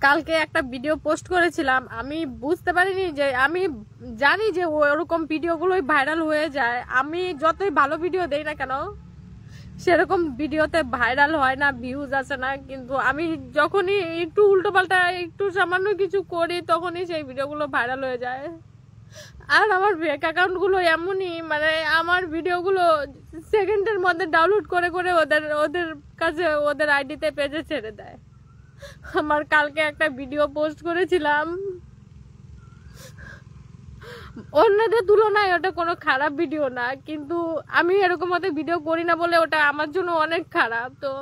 কালকে একটা video post করেছিলাম, আমি বুঝতে পারিনি যে, আমি জানি যে ওরকম ভিডিওগুলোই ভাইরাল হয়ে যায়। আমি যতই ভালো ভিডিও দেই না কেন সেরকম ভিডিওতে ভাইরাল হয় না, ভিউজ আসে না। কিন্তু আমি যখনই একটু উল্টোপাল্টা একটু সামান্য কিছু করি তখনই সেই ভিডিওগুলো ভাইরাল হয়ে যায়। আর আমার ফেক অ্যাকাউন্টগুলো এমনই, মানে আমার ভিডিওগুলো সেকেন্ডের মধ্যে ডাউনলোড করে করে ওদের কাছে ওদের আইডিতে পেজে ছেড়ে দেয়। আমার কালকে একটা ভিডিও পোস্ট করেছিলাম, অন্যদের তুলনায় ওটা কোনো খারাপ ভিডিও না, কিন্তু আমি এরকম মতো ভিডিও করি না বলে ওটা আমার জন্য অনেক খারাপ। তো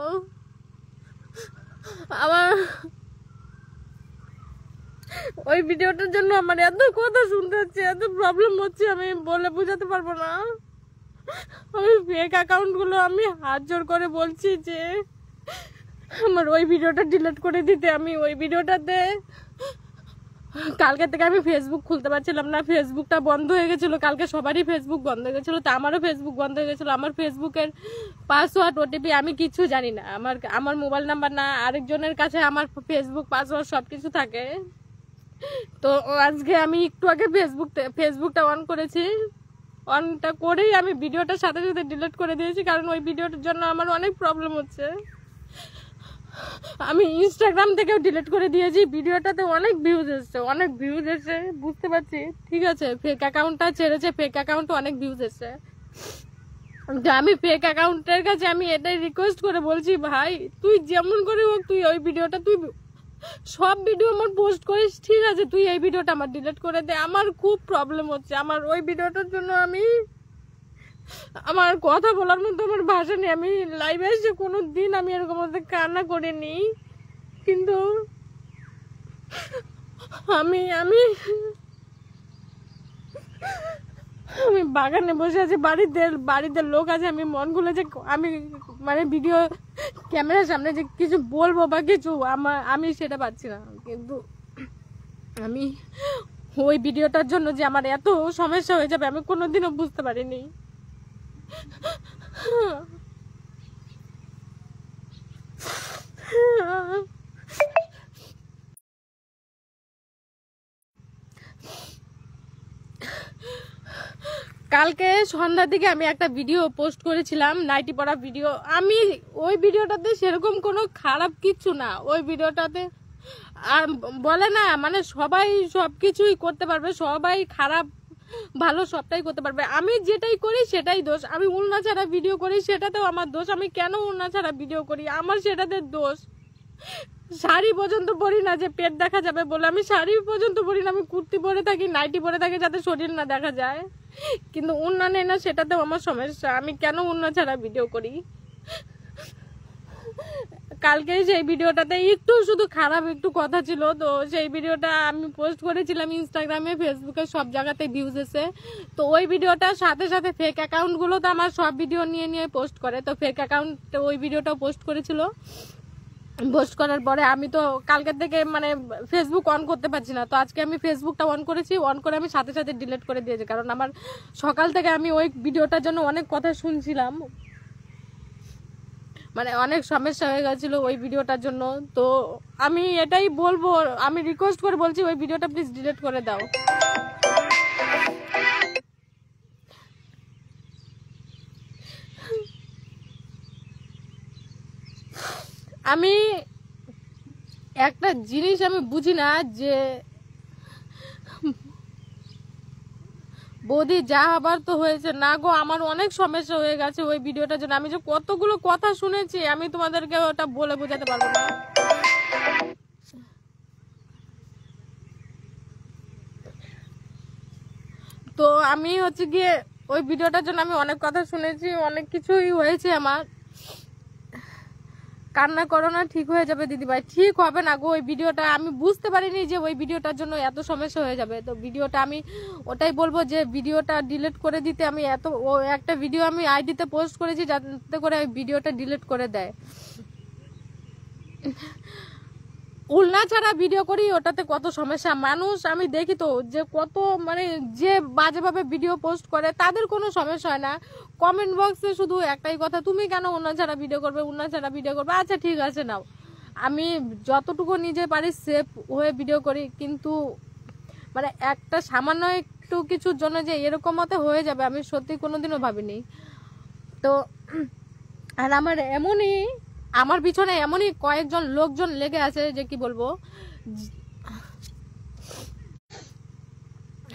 আমার ওই ভিডিওটার জন্য আমার এত কথা শুনতে হচ্ছে, এত প্রবলেম হচ্ছে, আমি বলে বোঝাতে পারবো না। আমি ফেক অ্যাকাউন্ট গুলো আমি হাত জোর করে বলছি যে আমার ওই ভিডিওটা ডিলিট করে দিতে। আমি ওই ভিডিওটাতে কালকে থেকে আমি ফেসবুক খুলতে পারছিলাম না, ফেসবুকটা বন্ধ হয়ে গেছিলো। কালকে সবারই ফেসবুক বন্ধ হয়ে গেছিলো, তো আমারও ফেসবুক বন্ধ হয়ে গেছিলো। আমার ফেসবুকের পাসওয়ার্ড ওটিপি আমি কিছু জানি না, আমার মোবাইল নাম্বার না আরেকজনের কাছে আমার ফেসবুক পাসওয়ার্ড সবকিছু থাকে। তো আজকে আমি একটু আগে ফেসবুকটা অন করেছি, অনটা করেই আমি ভিডিওটার সাথে সাথে ডিলিট করে দিয়েছি, কারণ ওই ভিডিওটার জন্য আমার অনেক প্রবলেম হচ্ছে। আমি ইনস্টাগ্রাম থেকেও ডিলিট করে দিয়েছি, ভিডিওটাতে অনেক ভিউজ এসছে, বুঝতে পারছি, ঠিক আছে। ফেক অ্যাকাউন্টটা ছেড়েছে, ফেক অ্যাকাউন্টে অনেক ভিউজ এসছে। আমি ফেক অ্যাকাউন্টের কাছে আমি এটাই রিকোয়েস্ট করে বলছি, ভাই তুই যেমন করে হোক তুই ওই ভিডিওটা, তুই সব ভিডিও আমার পোস্ট করিস, ঠিক আছে, তুই এই ভিডিওটা আমার ডিলিট করে দে। আমার খুব প্রবলেম হচ্ছে, আমার ওই ভিডিওটার জন্য আমার কথা বলার মতো আমার ভাষা নেই। আমি লাইভে এসে কোনো দিন আমি এরকম কান্না করিনি, কিন্তু আমি আমি আমি বাগানে বসে আছি, বাড়িতে লোক আছে, আমি মন খুলে যে আমি মানে ভিডিও ক্যামেরার সামনে যে কিছু বলবো বা কিছু আমি সেটা পাচ্ছি না। কিন্তু আমি ওই ভিডিওটার জন্য যে আমার এত সমস্যা হয়ে যাবে আমি কোনোদিনও বুঝতে পারিনি। কালকে সন্ধ্যার দিকে আমি একটা ভিডিও পোস্ট করেছিলাম, নাইটি পরা ভিডিও। আমি ওই ভিডিওটাতে সেরকম কোনো খারাপ কিছু না, ওই ভিডিওটাতে আর বলে না মানে সবাই সবকিছুই করতে পারবে, সবাই খারাপ ভালো সবটাই করতে পারবে। আমি যেটাই করি সেটাই দোষ। আমি উন্না ছাড়া ভিডিও করি সেটাতেও আমার দোষ। আমি কেন উন্না ছাড়া ভিডিও করি আমার সেটাতে দোষ। শাড়ি পর্যন্ত পরি না যে পেট দেখা যাবে বলে, আমি শাড়ি পর্যন্ত পরি না, আমি কুর্তি পরে থাকি, নাইটি পরে থাকি যাতে শরীর না দেখা যায়। কিন্তু উন্না নেই না, সেটাতেও আমার সমস্যা। আমি কেন উন্না ছাড়া ভিডিও করি? কালকে সেই ভিডিওটাতে একটু শুধু খারাপ একটু কথা ছিল, তো সেই ভিডিওটা আমি পোস্ট করেছিলাম ইনস্টাগ্রামে, ফেসবুকে, সব জায়গাতে ভিউজ এসে। তো ওই ভিডিওটার সাথে সাথে ফেক অ্যাকাউন্টগুলো তো আমার সব ভিডিও নিয়ে পোস্ট করে, তো ফেক অ্যাকাউন্ট ওই ভিডিওটাও পোস্ট করেছিল। পোস্ট করার পরে আমি তো কালকের থেকে মানে ফেসবুক অন করতে পারছি না, তো আজকে আমি ফেসবুকটা অন করেছি, অন করে আমি সাথে সাথে ডিলিট করে দিয়েছি, কারণ আমার সকাল থেকে আমি ওই ভিডিওটার জন্য অনেক কথা শুনছিলাম, মানে অনেক সমস্যা হয়ে গেছিল ওই ভিডিওটার জন্য। তো আমি এটাই বলবো, আমি রিকোয়েস্ট করে বলছি ওই ভিডিওটা প্লিজ ডিলিট করে দাও। আমি একটা জিনিস আমি বুঝি না যে বৌদি যা হবার তো হয়েছে না গো, আমার অনেক সমস্যা হয়ে গেছে ওই ভিডিওটার জন্য। আমি যে কতগুলো কথা শুনেছি আমি তোমাদেরকে ওটা বলে বোঝাতে পারবো না। তো আমি হচ্ছে গিয়ে ওই ভিডিওটার জন্য আমি অনেক কথা শুনেছি, অনেক কিছুই হয়েছে আমার। কান্না করো না, ঠিক হয়ে যাবে দিদিভাই। ঠিক হবে না গো, ওই ভিডিওটা আমি বুঝতে পারিনি যে ওই ভিডিওটার জন্য এত সমস্যা হয়ে যাবে। তো ভিডিওটা আমি ওটাই বলবো যে ভিডিওটা ডিলিট করে দিতে। আমি একটা ভিডিও আমি আইডিতে পোস্ট করেছি যাতে করে ওই ভিডিওটা ডিলিট করে দেয়। উল্না ছাড়া ভিডিও করি, ওটাতে কত সমস্যা। মানুষ আমি দেখি তো যে কত মানে যে বাজেভাবে ভিডিও পোস্ট করে তাদের কোনো সমস্যা হয় না। কমেন্ট বক্সে শুধু একটাই কথা, তুমি কেন উল্না ছাড়া ভিডিও করবে, উল্না ছাড়া ভিডিও করবে। আচ্ছা ঠিক আছে নাও, আমি যতটুকু নিজে পারি সেফ হয়ে ভিডিও করি, কিন্তু মানে একটা সামান্য একটু কিছুর জন্য যে এরকম মতে হয়ে যাবে আমি সত্যি কোনোদিনও ভাবিনি। তো আর আমার পিছনে এমনই কয়েকজন লোকজন লেগে আছে যে কি বলবো,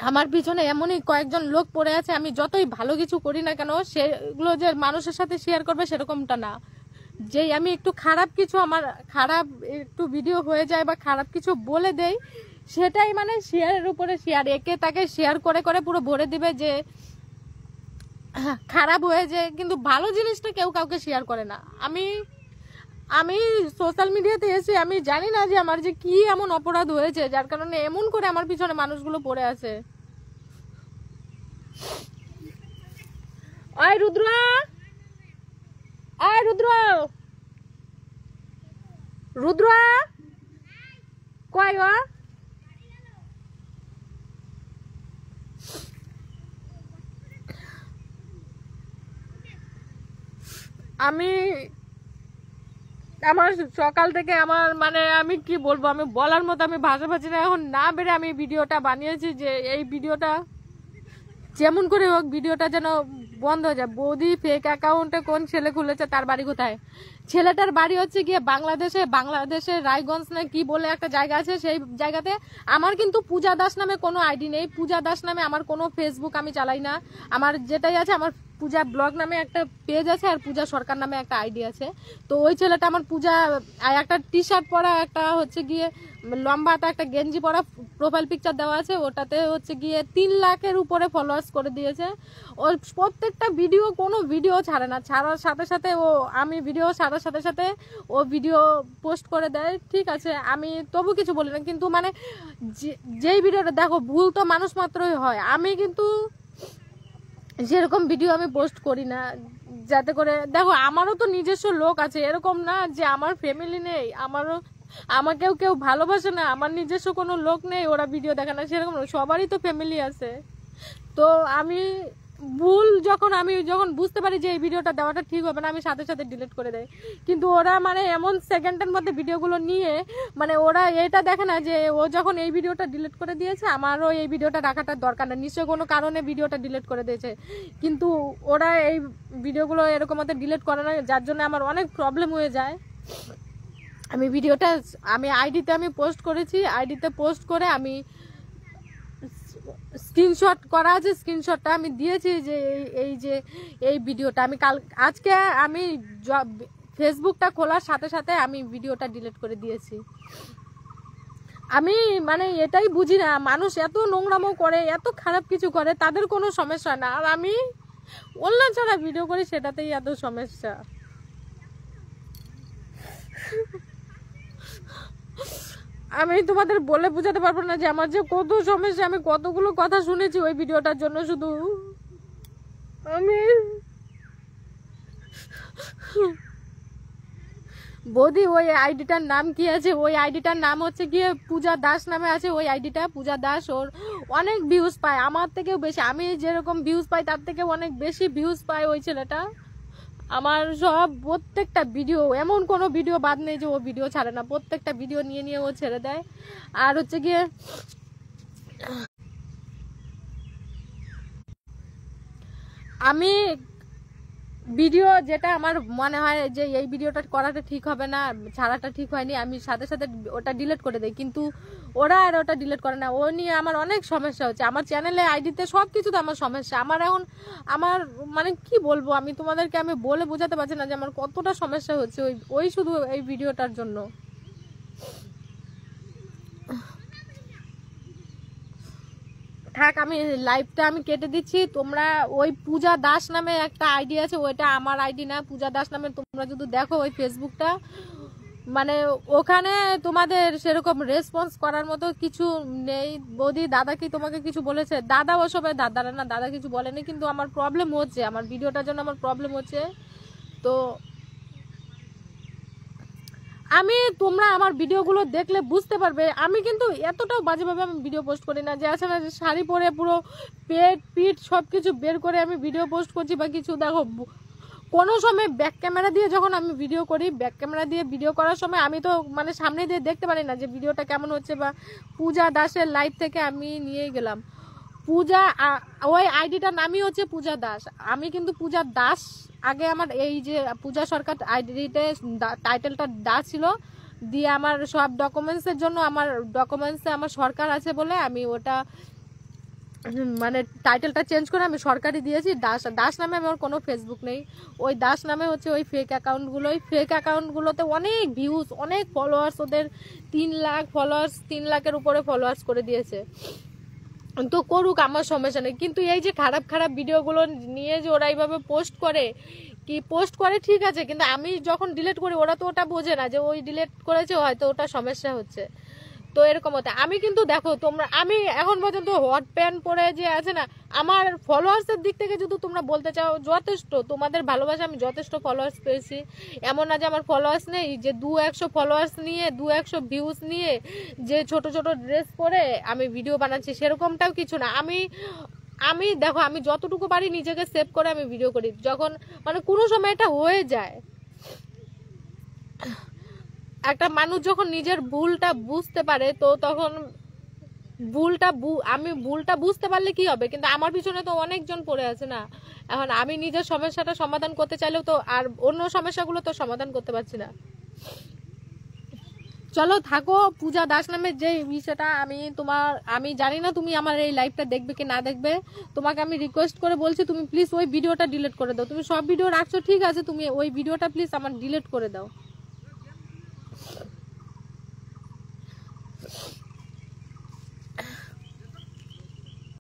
আমার পিছনে এমনই কয়েকজন লোক পড়ে আছে, আমি যতই ভালো কিছু করি না কেন সেগুলো যে মানুষের সাথে শেয়ার করবে সেরকমটা না। যেই আমি একটু খারাপ কিছু, আমার খারাপ একটু ভিডিও হয়ে যায় বা খারাপ কিছু বলে দেই, সেটাই মানে শেয়ারের উপরে শেয়ার, একে তাকে শেয়ার করে করে পুরো ভরে দিবে যে খারাপ হয়ে যায়, কিন্তু ভালো জিনিসটা কেউ কাউকে শেয়ার করে না। আমি সোশ্যাল মিডিয়াতে এসে আমি জানি না যে আমার যে কি এমন অপরাধ হয়েছে যার কারণে এমন করে আমার পিছনে মানুষগুলো পড়ে আছে। আয় রুদ্র, আয় রুদ্র, রুদ্র কয় ও? আমি আমার সকাল থেকে আমার মানে আমি কি বলবো, আমি বলার মতো আমি ভাষা পাচ্ছি না এখন, না বেড়ে আমি ভিডিওটা বানিয়েছি যে এই ভিডিওটা যেমন করে হোক ভিডিওটা যেন বন্ধ হয়ে যায়। বৌদি ফেক অ্যাকাউন্টে কোন ছেলে খুলেছে, তার বাড়ি কোথায়? ছেলেটার বাড়ি হচ্ছে গিয়ে বাংলাদেশের রায়গঞ্জ না কি বলে একটা জায়গা আছে, সেই জায়গাতে। আমার কিন্তু পূজা দাস নামে কোনো আইডি নেই, পূজা দাস নামে আমার কোনো ফেসবুক আমি চালাই না। আমার যেটাই আছে, আমার পূজা ব্লগ নামে একটা পেজ আছে আর পূজা সরকার নামে একটা আইডি আছে। তো ওই ছেলেটা আমার পূজা একটা টি শার্ট পরা, একটা হচ্ছে গিয়ে লম্বা একটা গেঞ্জি পরা প্রোফাইল পিকচার দেওয়া আছে, ওটাতে হচ্ছে গিয়ে 3 লাখের উপরে ফলোয়ার্স করে দিয়েছে। ওর প্রত্যেকটা ভিডিও, কোনো ভিডিও ছাড়ে না, ছাড়ার সাথে সাথে আমি ভিডিও ছাড়ার সাথে সাথে ও ভিডিও পোস্ট করে দেয়। ঠিক আছে, আমি তবু কিছু বলি না, কিন্তু মানে যেই ভিডিওটা দেখো, ভুল তো মানুষ মাত্রই হয়। আমি কিন্তু যেরকম ভিডিও আমি পোস্ট করি না, যাতে করে দেখো আমারও তো নিজস্ব লোক আছে, এরকম না যে আমার ফ্যামিলি নেই, আমাকেও কেউ ভালোবাসে না, আমার নিজস্ব কোনো লোক নেই ওরা ভিডিও দেখে না, সেরকম না, সবারই তো ফ্যামিলি আছে। তো আমি আমি যখন বুঝতে পারি যে এই ভিডিওটা দেওয়াটা ঠিক হবে না, আমি সাথে সাথে ডিলিট করে দেয়। কিন্তু ওরা মানে এমন সেকেন্ডের মধ্যে ভিডিওগুলো নিয়ে, মানে ওরা এটা দেখে না যে ও যখন এই ভিডিওটা ডিলিট করে দিয়েছে, আমারও এই ভিডিওটা রাখাটা দরকার না, নিশ্চয়ই কোনো কারণে ভিডিওটা ডিলিট করে দিয়েছে। কিন্তু ওরা এই ভিডিওগুলো এরকম মধ্যে ডিলিট করে না, যার জন্য আমার অনেক প্রবলেম হয়ে যায়। আমি আইডিতে পোস্ট করেছি, আইডিতে পোস্ট করে আমি স্ক্রিনশট করা আছে, স্ক্রিনশটটা আমি দিয়েছি যে এই ভিডিওটা আজকে আমি ফেসবুকটা খোলার সাথে সাথে আমি ভিডিওটা ডিলিট করে দিয়েছি। আমি মানে এটাই বুঝি না, মানুষ এত নোংরামো করে, এত খারাপ কিছু করে, তাদের কোনো সমস্যা না, আর আমি অনলাইন ছাড়া ভিডিও করি সেটাতেই এত সমস্যা। আমি তোমাদের বলে বোঝাতে পারবো না যে আমার যে কত সমস্যা, আমি কতগুলো কথা শুনেছি ওই ভিডিওটার জন্য। শুধু আমি বৌদি ওই আইডিটার নাম কি আছে? ওই আইডিটার নাম হচ্ছে গিয়ে পূজা দাস নামে আছে ওই আইডিটা, পূজা দাস। ওর অনেক ভিউজ পায়, আমার থেকেও বেশি, আমি যেরকম ভিউজ পাই তার থেকে অনেক বেশি ভিউজ পায় ওই ছেলেটা। আমার সব প্রত্যেকটা ভিডিও, এমন কোনো ভিডিও বাদ নেই যে ও ভিডিও ছাড়ে না, প্রত্যেকটা ভিডিও নিয়ে নিয়ে ও ছেড়ে দেয়। আর হচ্ছে গিয়ে আমি ভিডিও যেটা আমার মনে হয় যে এই ভিডিওটা করাটা ঠিক হবে না, ছাড়াটা ঠিক হয়নি, আমি সাথে সাথে ওটা ডিলিট করে দেই। কিন্তু ওরা আর ওটা ডিলিট করে না, ও নিয়ে আমার অনেক সমস্যা হচ্ছে। আমার চ্যানেলে আইডিতে সব কিছুতে আমার সমস্যা। আমার মানে কি বলবো, আমি তোমাদেরকে বলে বোঝাতে পারছি না যে আমার কতটা সমস্যা হচ্ছে ওই শুধু এই ভিডিওটার জন্য। থাক, আমি লাইভটা কেটে দিচ্ছি। তোমরা ওই পূজা দাস নামে একটা আইডি আছে, ওইটা আমার আইডি না, পূজা দাস নামে তোমরা যদি দেখো ওই ফেসবুকটা, মানে ওখানে তোমাদের সেরকম রেসপন্স করার মতো কিছু নেই। বৌদি দাদা কি তোমাকে কিছু বলেছে? দাদা ওসবে দাদারা না, দাদা কিছু বলেনি, কিন্তু আমার প্রবলেম হচ্ছে, আমার ভিডিওটার জন্য আমার প্রবলেম হচ্ছে। তো তোমরা আমার ভিডিওগুলো দেখলে বুঝতে পারবে, আমি কিন্তু এতটাও বাজেভাবে আমি ভিডিও পোস্ট করি না, যে আছে না যে শাড়ি পরে পুরো পেট পিঠ সব কিছু বের করে আমি ভিডিও পোস্ট করছি বা কিছু। দেখো কোনো সময় ব্যাক ক্যামেরা দিয়ে যখন আমি ভিডিও করি, ব্যাক ক্যামেরা দিয়ে ভিডিও করার সময় আমি তো মানে সামনে দিয়ে দেখতে পারি না যে ভিডিওটা কেমন হচ্ছে, বা পূজা দাসের লাইভ থেকে আমি নিয়ে গেলাম পূজা, ওই আইডিটার নামই হচ্ছে পূজা দাস। আমি কিন্তু পূজা দাস, আগে আমার এই যে পূজা সরকার আইডিতে টাইটেলটা দাস ছিল, দিয়ে আমার সব ডকুমেন্টসের জন্য আমার ডকুমেন্টসে আমার সরকার আছে বলে আমি ওটা মানে টাইটেলটা চেঞ্জ করে আমি সরকারি দিয়েছি দাস। দাস নামে আমার কোনো ফেসবুক নেই, ওই দাস নামে হচ্ছে ওই ফেক অ্যাকাউন্টগুলো। ওই ফেক অ্যাকাউন্টগুলোতে অনেক ভিউজ, অনেক ফলোয়ার্স, ওদের 3 লাখ ফলোয়ার্স, 3 লাখের উপরে ফলোয়ার্স করে দিয়েছে। তো করুক, আমার সমস্যা নেই, কিন্তু এই যে খারাপ খারাপ ভিডিওগুলো নিয়ে যে ওরা এইভাবে পোস্ট করে, কি পোস্ট করে ঠিক আছে, কিন্তু আমি যখন ডিলিট করি ওরা তো ওটা বোঝে না যে ওই ডিলিট করেছে, হয়তো ওটা সমস্যা হচ্ছে। তো এরকম হতে আমি কিন্তু দেখো তোমরা, আমি এখন পর্যন্ত হট প্যান্ট পরে যে আছে না, আমার ফলোয়ার্সের দিক থেকে যদি তোমরা বলতে চাও যথেষ্ট, তোমাদের ভালোবাসা আমি যথেষ্ট ফলোয়ার্স পেয়েছি। এমন না যে আমার ফলোয়ার্স নেই, যে 200 ফলোয়ার্স নিয়ে 200 ভিউজ নিয়ে যে ছোট ছোট ড্রেস পরে আমি ভিডিও বানাচ্ছি, সেরকমটাও কিছু না। আমি দেখো, আমি যতটুকু পারি নিজেকে সেভ করে আমি ভিডিও করি, যখন মানে কোনো সময় এটা হয়ে যায়। একটা মানুষ যখন নিজের ভুলটা বুঝতে পারে, তো তখন আমি ভুলটা বুঝতে পারলে কি হবে, কিন্তু আমার পিছনে তো অনেকজন পড়ে আছে না। এখন আমি নিজের সমস্যাটা সমাধান করতে চাইলেও তো আর অন্য সমস্যাগুলো তো সমাধান করতে পারছি না। চলো থাকো, পূজা দাস নামের যে বিষয়টা, আমি জানি না তুমি আমার এই লাইভটা দেখবে কি না দেখবে। তোমাকে আমি রিকোয়েস্ট করে বলছি, তুমি প্লিজ ওই ভিডিওটা ডিলিট করে দাও। তুমি সব ভিডিও রাখছো ঠিক আছে, তুমি ওই ভিডিওটা প্লিজ আমার ডিলিট করে দাও।